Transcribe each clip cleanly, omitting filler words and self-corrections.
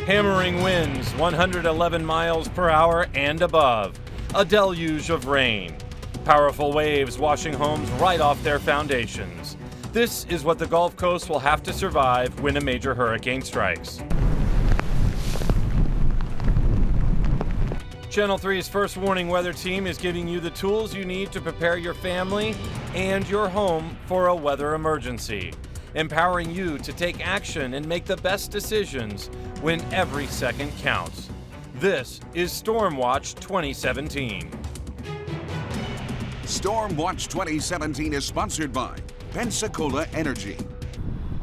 Hammering winds 111 miles per hour and above. A deluge of rain. Powerful waves washing homes right off their foundations. This is what the Gulf Coast will have to survive when a major hurricane strikes. Channel 3's First Warning Weather Team is giving you the tools you need to prepare your family and your home for a weather emergency, empowering you to take action and make the best decisions when every second counts. This is Stormwatch 2017. Stormwatch 2017 is sponsored by Pensacola Energy.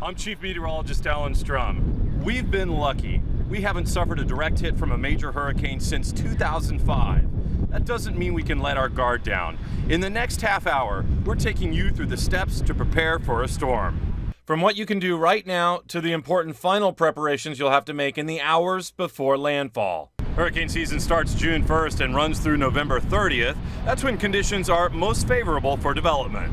I'm Chief Meteorologist Alan Strum. We've been lucky. We haven't suffered a direct hit from a major hurricane since 2005. That doesn't mean we can let our guard down. In the next half hour, we're taking you through the steps to prepare for a storm. From what you can do right now to the important final preparations you'll have to make in the hours before landfall. Hurricane season starts June 1st and runs through November 30th. That's when conditions are most favorable for development.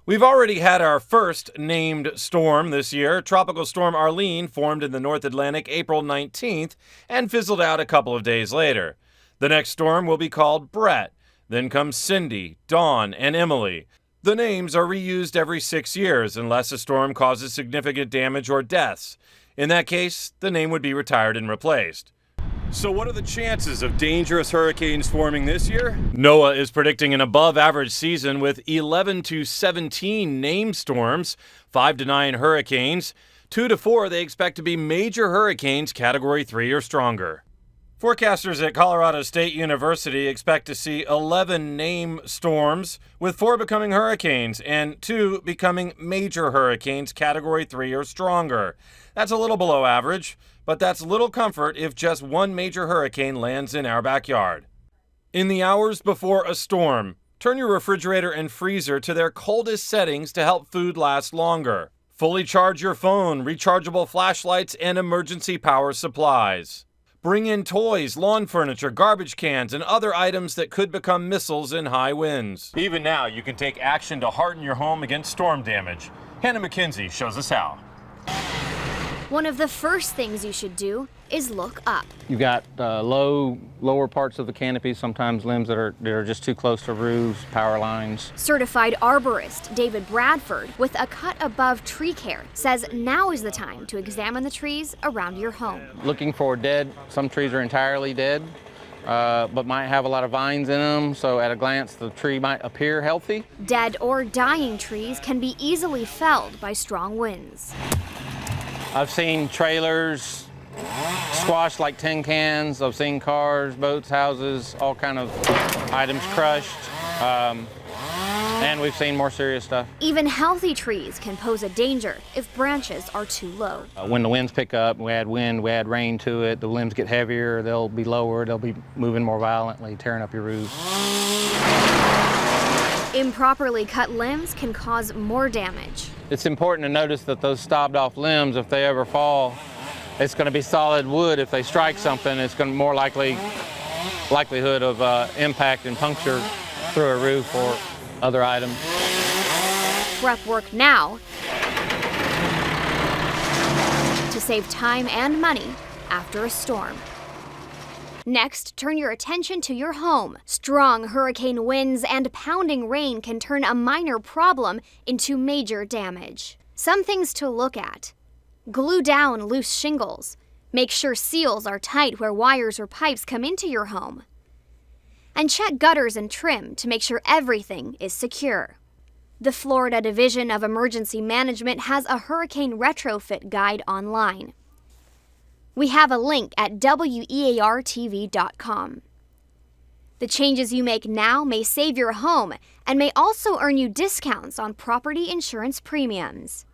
We've already had our first named storm this year. Tropical Storm Arlene formed in the North Atlantic April 19th and fizzled out a couple of days later. The next storm will be called Brett. Then comes Cindy, Dawn, and Emily. The names are reused every 6 years unless a storm causes significant damage or deaths. In that case, the name would be retired and replaced. So what are the chances of dangerous hurricanes forming this year? NOAA is predicting an above-average season with 11 to 17 named storms, 5 to 9 hurricanes. 2 to 4 they expect to be major hurricanes Category 3 or stronger. Forecasters at Colorado State University expect to see 11 named storms, with 4 becoming hurricanes and 2 becoming major hurricanes Category 3 or stronger. That's a little below average, but that's little comfort if just one major hurricane lands in our backyard. In the hours before a storm, turn your refrigerator and freezer to their coldest settings to help food last longer. Fully charge your phone, rechargeable flashlights, and emergency power supplies. Bring in toys, lawn furniture, garbage cans, and other items that could become missiles in high winds. Even now, you can take action to harden your home against storm damage. Hannah McKenzie shows us how. One of the first things you should do is look up. You've got lower parts of the canopy, sometimes limbs that are just too close to roofs, power lines. Certified arborist David Bradford, with a cut above tree care, says now is the time to examine the trees around your home. Looking for dead, some trees are entirely dead, but might have a lot of vines in them, so at a glance the tree might appear healthy. Dead or dying trees can be easily felled by strong winds. I've seen trailers squashed like tin cans. I've seen cars, boats, houses, all kind of items crushed. And we've seen more serious stuff. Even healthy trees can pose a danger if branches are too low. When the winds pick up, we add wind, we add rain to it, the limbs get heavier, they'll be lower, they'll be moving more violently, tearing up your roof. Improperly cut limbs can cause more damage. It's important to notice that those stopped off limbs, if they ever fall, it's going to be solid wood. If they strike something, it's going to more likelihood of impact and puncture through a roof or other items. Prep work now to save time and money after a storm. Next, turn your attention to your home. Strong hurricane winds and pounding rain can turn a minor problem into major damage. Some things to look at. Glue down loose shingles. Make sure seals are tight where wires or pipes come into your home. And check gutters and trim to make sure everything is secure. The Florida Division of Emergency Management has a hurricane retrofit guide online. We have a link at weartv.com. The changes you make now may save your home and may also earn you discounts on property insurance premiums.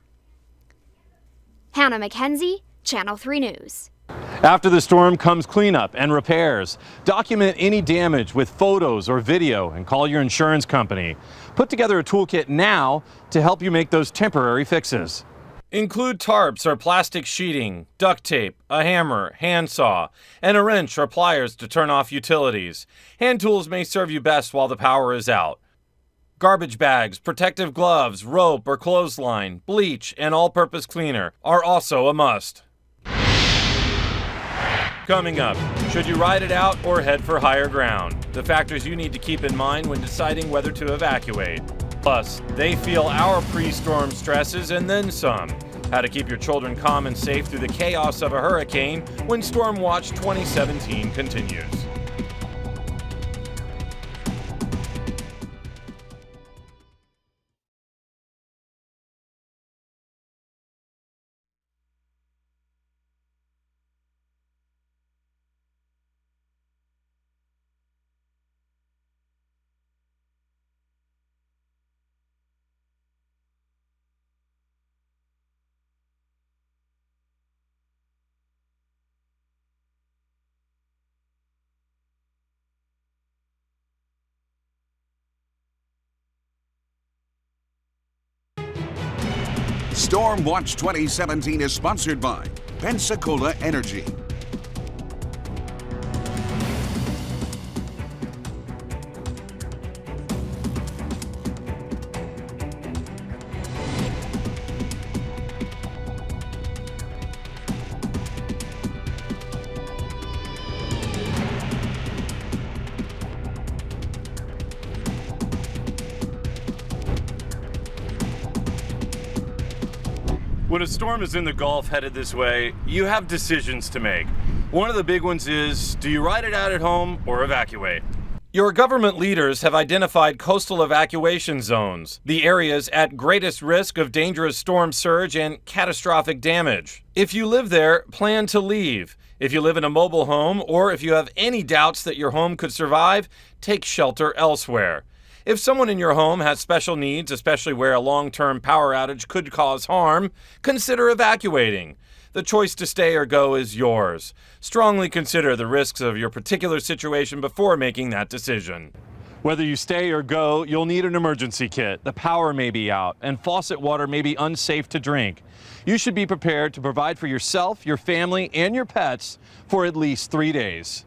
Hannah McKenzie, Channel 3 News. After the storm comes cleanup and repairs. Document any damage with photos or video and call your insurance company. Put together a toolkit now to help you make those temporary fixes. Include tarps or plastic sheeting, duct tape, a hammer, handsaw, and a wrench or pliers to turn off utilities. Hand tools may serve you best while the power is out. Garbage bags, protective gloves, rope or clothesline, bleach, and all-purpose cleaner are also a must. Coming up, should you ride it out or head for higher ground? The factors you need to keep in mind when deciding whether to evacuate. Plus, they feel our pre-storm stresses and then some. How to keep your children calm and safe through the chaos of a hurricane when Stormwatch 2017 continues. Stormwatch 2017 is sponsored by Pensacola Energy. When a storm is in the Gulf headed this way, you have decisions to make. One of the big ones is, do you ride it out at home or evacuate? Your government leaders have identified coastal evacuation zones, the areas at greatest risk of dangerous storm surge and catastrophic damage. If you live there, plan to leave. If you live in a mobile home, or if you have any doubts that your home could survive, take shelter elsewhere. If someone in your home has special needs, especially where a long-term power outage could cause harm, consider evacuating. The choice to stay or go is yours. Strongly consider the risks of your particular situation before making that decision. Whether you stay or go, you'll need an emergency kit. The power may be out, and faucet water may be unsafe to drink. You should be prepared to provide for yourself, your family, and your pets for at least 3 days.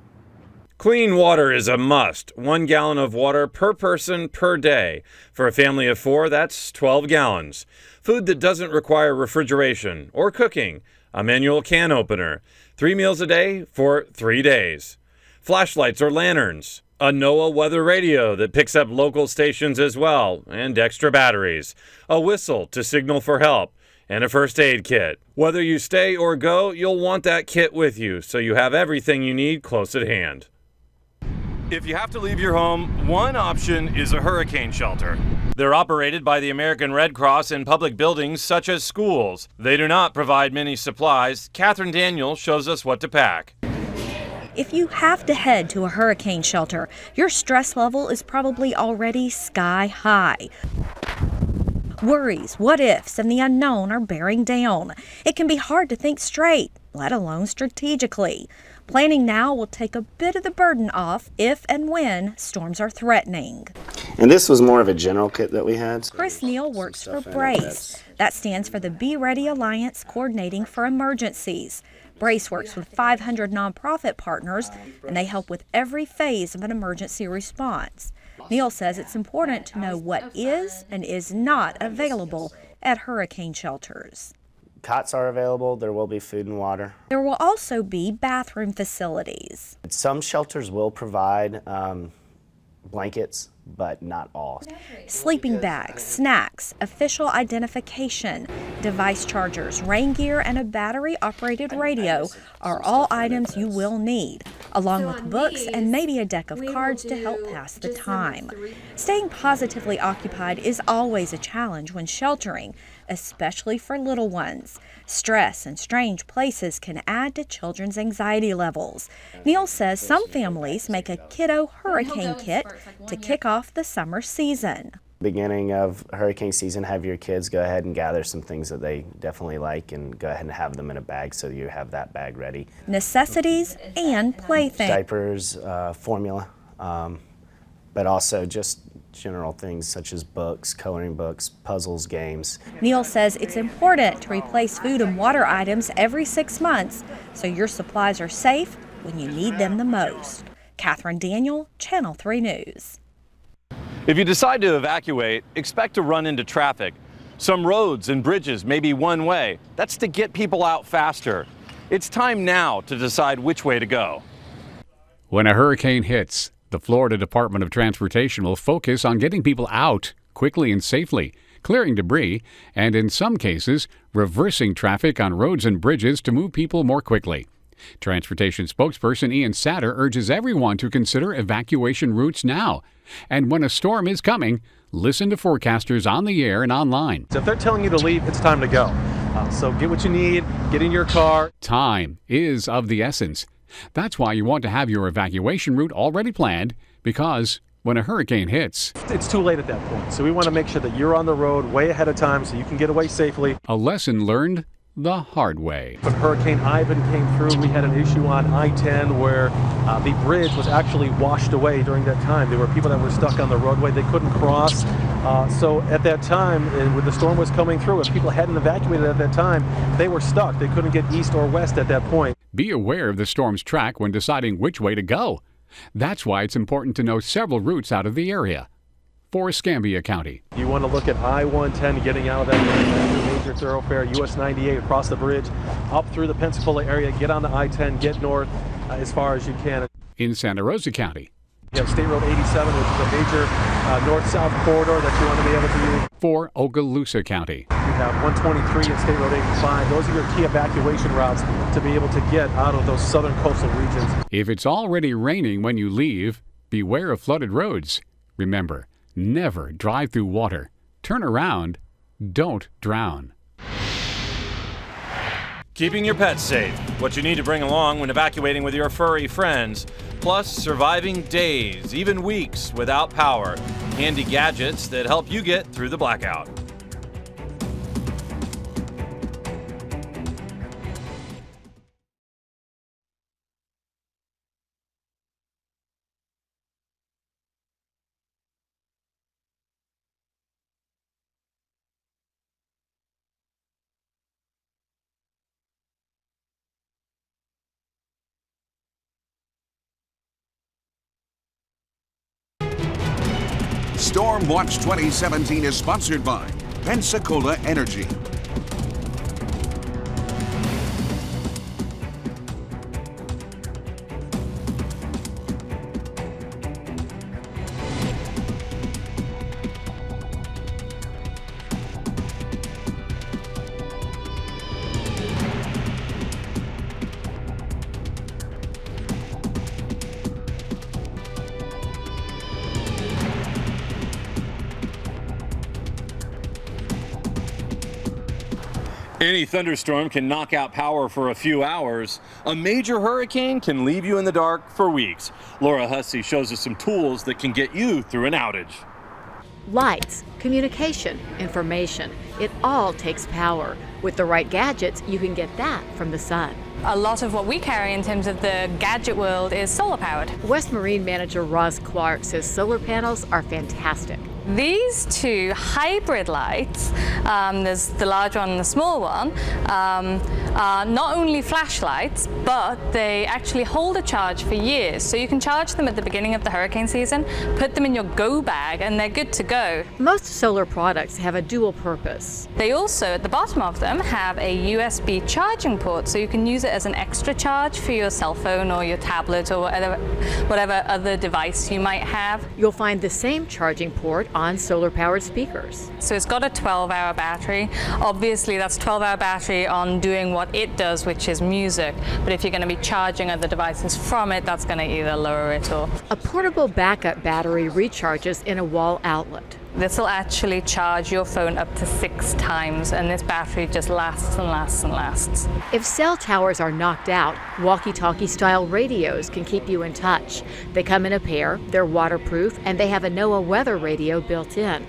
Clean water is a must. 1 gallon of water per person per day. For a family of 4, that's 12 gallons. Food that doesn't require refrigeration or cooking. A manual can opener. 3 meals a day for 3 days. Flashlights or lanterns. A NOAA weather radio that picks up local stations as well, and extra batteries. A whistle to signal for help. And a first aid kit. Whether you stay or go, you'll want that kit with you, so you have everything you need close at hand. If you have to leave your home, one option is a hurricane shelter. They're operated by the American Red Cross in public buildings such as schools. They do not provide many supplies. Catherine Daniel shows us what to pack. If you have to head to a hurricane shelter, your stress level is probably already sky high. Worries, what ifs, and the unknown are bearing down. It can be hard to think straight, let alone strategically. Planning now will take a bit of the burden off if and when storms are threatening. And this was more of a general kit that we had. Chris Neal works for BRACE. That stands for the Be Ready Alliance Coordinating for Emergencies. BRACE works with 500 nonprofit partners, and they help with every phase of an emergency response. Neal says it's important to know what is and is not available at hurricane shelters. Cots are available. There will be food and water. There will also be bathroom facilities. Some shelters will provide blankets, but not all. Sleeping bags, snacks, official identification, device chargers, rain gear, and a battery-operated radio are all items you will need, along with books and maybe a deck of cards to help pass the time. Staying positively occupied is always a challenge when sheltering, especially for little ones. Stress and strange places can add to children's anxiety levels. Neal says some families make a kiddo hurricane kit to kick off the summer season. Beginning of hurricane season, have your kids go ahead and gather some things that they definitely like and go ahead and have them in a bag so you have that bag ready. Necessities and playthings. Diapers, formula, but also just general things such as books, coloring books, puzzles, games. Neal says it's important to replace food and water items every 6 months so your supplies are safe when you need them the most. Catherine Daniel, Channel 3 News. If you decide to evacuate, expect to run into traffic. Some roads and bridges may be one way. That's to get people out faster. It's time now to decide which way to go. When a hurricane hits, the Florida Department of Transportation will focus on getting people out quickly and safely, clearing debris, and in some cases, reversing traffic on roads and bridges to move people more quickly. Transportation spokesperson Ian Satter urges everyone to consider evacuation routes now. And when a storm is coming, listen to forecasters on the air and online. So if they're telling you to leave, it's time to go. So get what you need, get in your car. Time is of the essence. That's why you want to have your evacuation route already planned, because when a hurricane hits, It's too late at that point. So we want to make sure that you're on the road way ahead of time so you can get away safely. a lesson learned the hard way. When Hurricane Ivan came through, we had an issue on I-10 where the bridge was actually washed away during that time. There were people that were stuck on the roadway. They couldn't cross. So at that time, when the storm was coming through, if people hadn't evacuated at that time, they were stuck. They couldn't get east or west at that point. Be aware of the storm's track when deciding which way to go. That's why it's important to know several routes out of the area. For Escambia County, You want to look at I-110 getting out of that major thoroughfare, US 98 across the bridge, up through the Pensacola area, get on the I-10, get north as far as you can. in Santa Rosa County, You have State Road 87, which is a major north-south corridor that you want to be able to use. for Okaloosa County, You have 123 and State Road 85. Those are your key evacuation routes to be able to get out of those southern coastal regions. If it's already raining when you leave, beware of flooded roads. Remember, never drive through water. Turn around. Don't drown. Keeping your pets safe, what you need to bring along when evacuating with your furry friends, plus surviving days, even weeks without power, handy gadgets that help you get through the blackout. Stormwatch 2017 is sponsored by Pensacola Energy. Any thunderstorm can knock out power for a few hours. A major hurricane can leave you in the dark for weeks. Laura Hussey shows us some tools that can get you through an outage. Lights, communication, information, it all takes power. With the right gadgets, you can get that from the sun. A lot of what we carry in terms of the gadget world is solar powered. West Marine manager Roz Clark says solar panels are fantastic. These two hybrid lights, there's the large one and the small one, are not only flashlights, but they actually hold a charge for years. So you can charge them at the beginning of the hurricane season, put them in your go bag, and they're good to go. Most solar products have a dual purpose. They also, at the bottom of them, have a USB charging port, so you can use it as an extra charge for your cell phone or your tablet or whatever other device you might have. You'll find the same charging port on solar-powered speakers. So it's got a 12-hour battery. Obviously, that's 12-hour battery on doing what it does, which is music. But if you're going to be charging other devices from it, that's going to either lower it or... A portable backup battery recharges in a wall outlet. This will actually charge your phone up to 6 times, and this battery just lasts and lasts and lasts. If cell towers are knocked out, walkie-talkie style radios can keep you in touch. They come in a pair, they're waterproof, and they have a NOAA weather radio built in.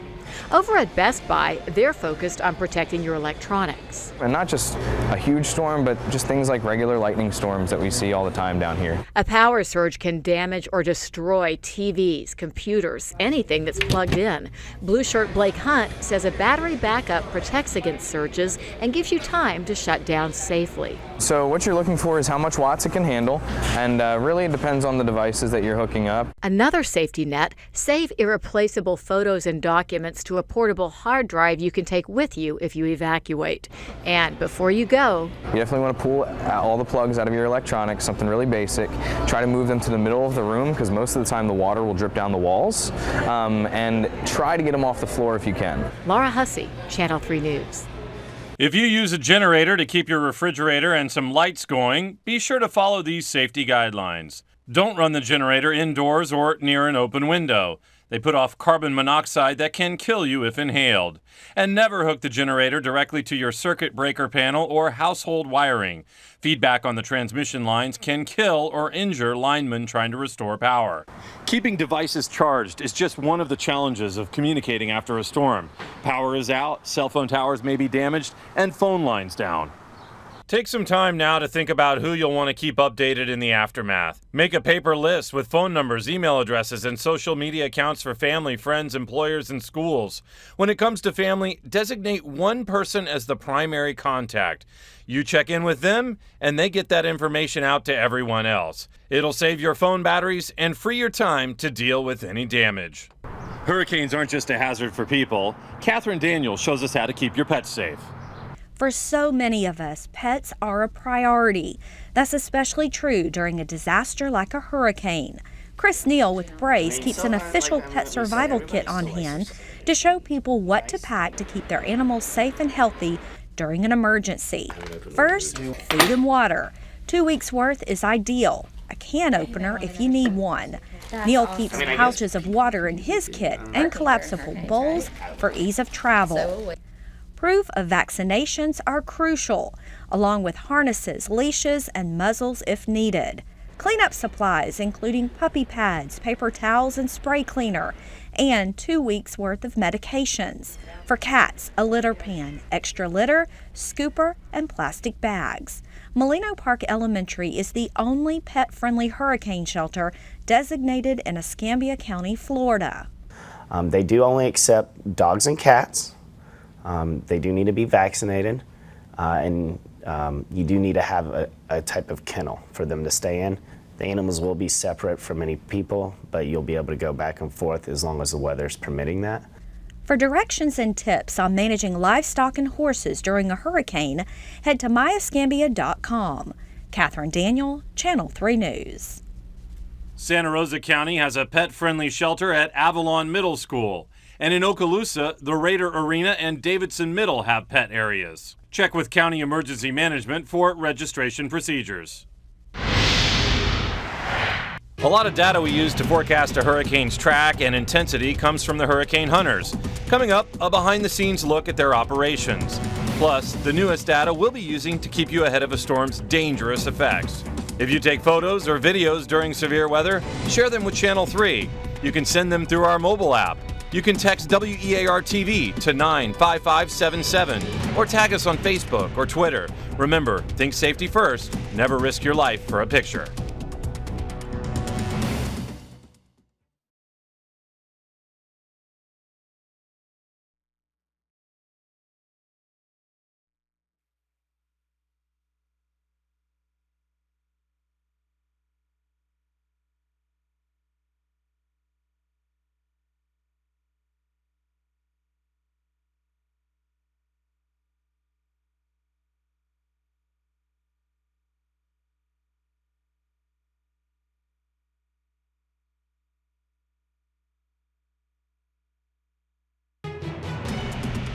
Over at Best Buy, they're focused on protecting your electronics. And not just a huge storm, but just things like regular lightning storms that we see all the time down here. A power surge can damage or destroy TVs, computers, anything that's plugged in. Blue Shirt Blake Hunt says a battery backup protects against surges and gives you time to shut down safely. So what you're looking for is how much watts it can handle, and really it depends on the devices that you're hooking up. Another safety net, save irreplaceable photos and documents links to a portable hard drive you can take with you if you evacuate. And before you go, you definitely want to pull all the plugs out of your electronics, something really basic. Try to move them to the middle of the room because most of the time the water will drip down the walls. And try to get them off the floor if you can. Laura Hussey, Channel 3 News. If you use a generator to keep your refrigerator and some lights going, be sure to follow these safety guidelines. Don't run the generator indoors or near an open window. They put off carbon monoxide that can kill you if inhaled. And never hook the generator directly to your circuit breaker panel or household wiring. Feedback on the transmission lines can kill or injure linemen trying to restore power. Keeping devices charged is just one of the challenges of communicating after a storm. Power is out, cell phone towers may be damaged, and phone lines down. Take some time now to think about who you'll want to keep updated in the aftermath. Make a paper list with phone numbers, email addresses, and social media accounts for family, friends, employers, and schools. When it comes to family, designate one person as the primary contact. You check in with them, and they get that information out to everyone else. It'll save your phone batteries and free your time to deal with any damage. Hurricanes aren't just a hazard for people. Catherine Daniels shows us how to keep your pets safe. For so many of us, pets are a priority. That's especially true during a disaster like a hurricane. Chris Neal with Brace keeps an official pet survival kit on hand to show people what to pack to keep their animals safe and healthy during an emergency. First, food and water. 2 weeks worth is ideal. A can opener if you need one. Neal keeps pouches of water in his kit and collapsible bowls for ease of travel. Proof of vaccinations are crucial, along with harnesses, leashes, and muzzles if needed. Cleanup supplies, including puppy pads, paper towels, and spray cleaner, and 2 weeks' worth of medications. For cats, a litter pan, extra litter, scooper, and plastic bags. Molino Park Elementary is the only pet-friendly hurricane shelter designated in Escambia County, Florida. They do only accept dogs and cats. They do need to be vaccinated, and you do need to have a type of kennel for them to stay in. The animals will be separate from any people, but you'll be able to go back and forth as long as the weather's permitting that. For directions and tips on managing livestock and horses during a hurricane, head to myescambia.com. Catherine Daniel, Channel 3 News. Santa Rosa County has a pet-friendly shelter at Avalon Middle School. And in Okaloosa, the Raider Arena and Davidson Middle have pet areas. Check with County Emergency Management for registration procedures. A lot of data we use to forecast a hurricane's track and intensity comes from the hurricane hunters. Coming up, a behind-the-scenes look at their operations. Plus, the newest data we'll be using to keep you ahead of a storm's dangerous effects. If you take photos or videos during severe weather, share them with Channel 3. You can send them through our mobile app. You can text WEAR-TV to 95577 or tag us on Facebook or Twitter. Remember, think safety first. Never risk your life for a picture.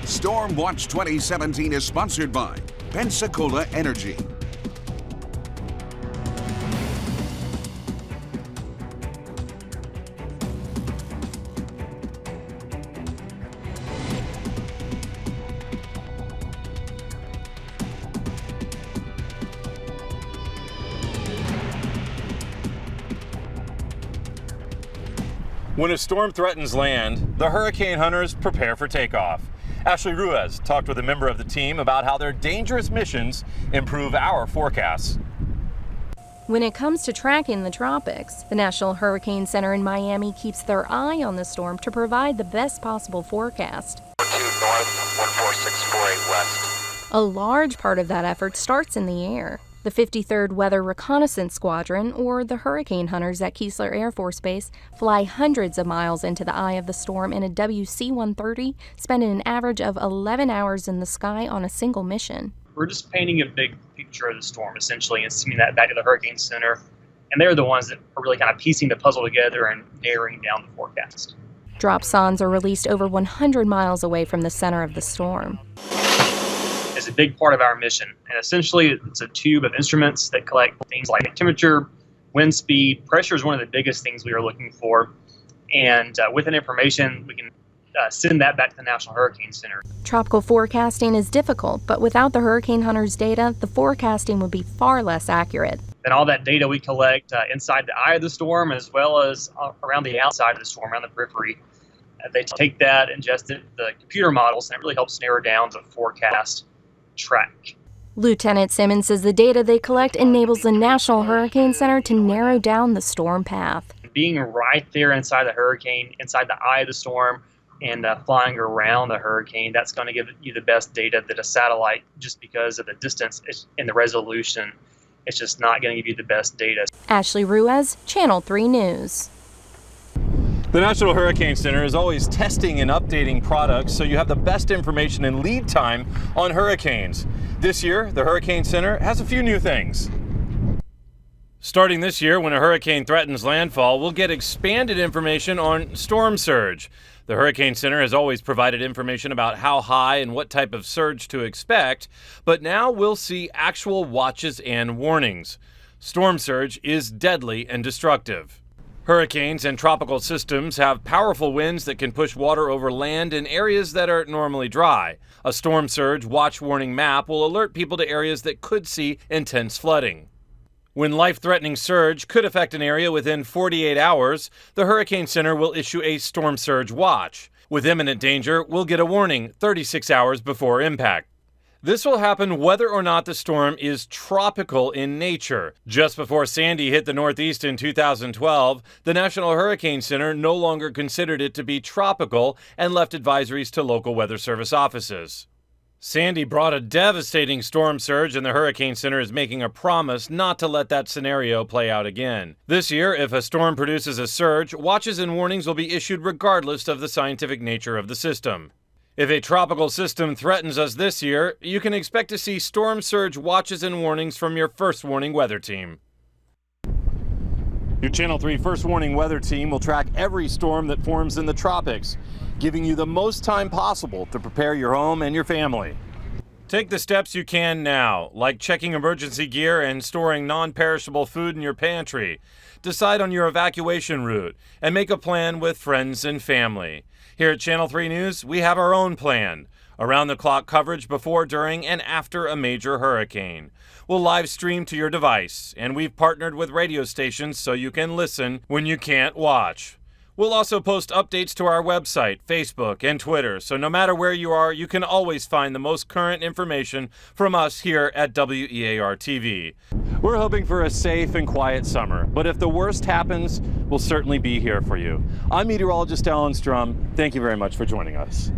Stormwatch 2017 is sponsored by Pensacola Energy. When a storm threatens land, the hurricane hunters prepare for takeoff. Ashley Ruiz talked with a member of the team about how their dangerous missions improve our forecasts. When it comes to tracking the tropics, the National Hurricane Center in Miami keeps their eye on the storm to provide the best possible forecast. 42 north, 14648 west. A large part of that effort starts in the air. The The 53rd Weather Reconnaissance Squadron, or the hurricane hunters at Keesler Air Force Base, fly hundreds of miles into the eye of the storm in a WC-130, spending an average of 11 hours in the sky on a single mission. We're just painting a big picture of the storm, essentially, and sending that back to the Hurricane Center. And they're the ones that are really kind of piecing the puzzle together and narrowing down the forecast. Dropsondes are released over 100 miles away from the center of the storm. It's a big part of our mission. And essentially, it's a tube of instruments that collect things like temperature, wind speed. Pressure is one of the biggest things we are looking for. And with that information, we can send that back to the National Hurricane Center. Tropical forecasting is difficult, but without the hurricane hunters' data, the forecasting would be far less accurate. And all that data we collect inside the eye of the storm, as well as around the outside of the storm, around the periphery. They take that, ingest it, the computer models, and it really helps narrow down the forecast track. Lieutenant Simmons says the data they collect enables the National Hurricane Center to narrow down the storm path. Being right there inside the hurricane, inside the eye of the storm, and flying around the hurricane, that's going to give you the best data that a satellite, just because of the distance and the resolution, it's just not going to give you the best data. Ashley Ruiz, Channel 3 News. The National Hurricane Center is always testing and updating products so you have the best information and lead time on hurricanes. This year, the Hurricane Center has a few new things. Starting this year, when a hurricane threatens landfall, we'll get expanded information on storm surge. The Hurricane Center has always provided information about how high and what type of surge to expect, but now we'll see actual watches and warnings. Storm surge is deadly and destructive. Hurricanes and tropical systems have powerful winds that can push water over land in areas that are normally dry. A storm surge watch warning map will alert people to areas that could see intense flooding. When life-threatening surge could affect an area within 48 hours, the Hurricane Center will issue a storm surge watch. With imminent danger, we'll get a warning 36 hours before impact. This will happen whether or not the storm is tropical in nature. Just before Sandy hit the Northeast in 2012, the National Hurricane Center no longer considered it to be tropical and left advisories to local Weather Service offices. Sandy brought a devastating storm surge, and the Hurricane Center is making a promise not to let that scenario play out again. This year, if a storm produces a surge, watches and warnings will be issued regardless of the scientific nature of the system. If a tropical system threatens us this year, you can expect to see storm surge watches and warnings from your First Warning weather team. Your Channel 3 First Warning weather team will track every storm that forms in the tropics, giving you the most time possible to prepare your home and your family. Take the steps you can now, like checking emergency gear and storing non-perishable food in your pantry. Decide on your evacuation route and make a plan with friends and family. Here at Channel 3 News, we have our own plan. Around-the-clock coverage before, during, and after a major hurricane. We'll live stream to your device, and we've partnered with radio stations so you can listen when you can't watch. We'll also post updates to our website, Facebook, and Twitter, so no matter where you are, you can always find the most current information from us here at WEAR-TV. We're hoping for a safe and quiet summer, but if the worst happens, we'll certainly be here for you. I'm meteorologist Alan Strum. Thank you very much for joining us.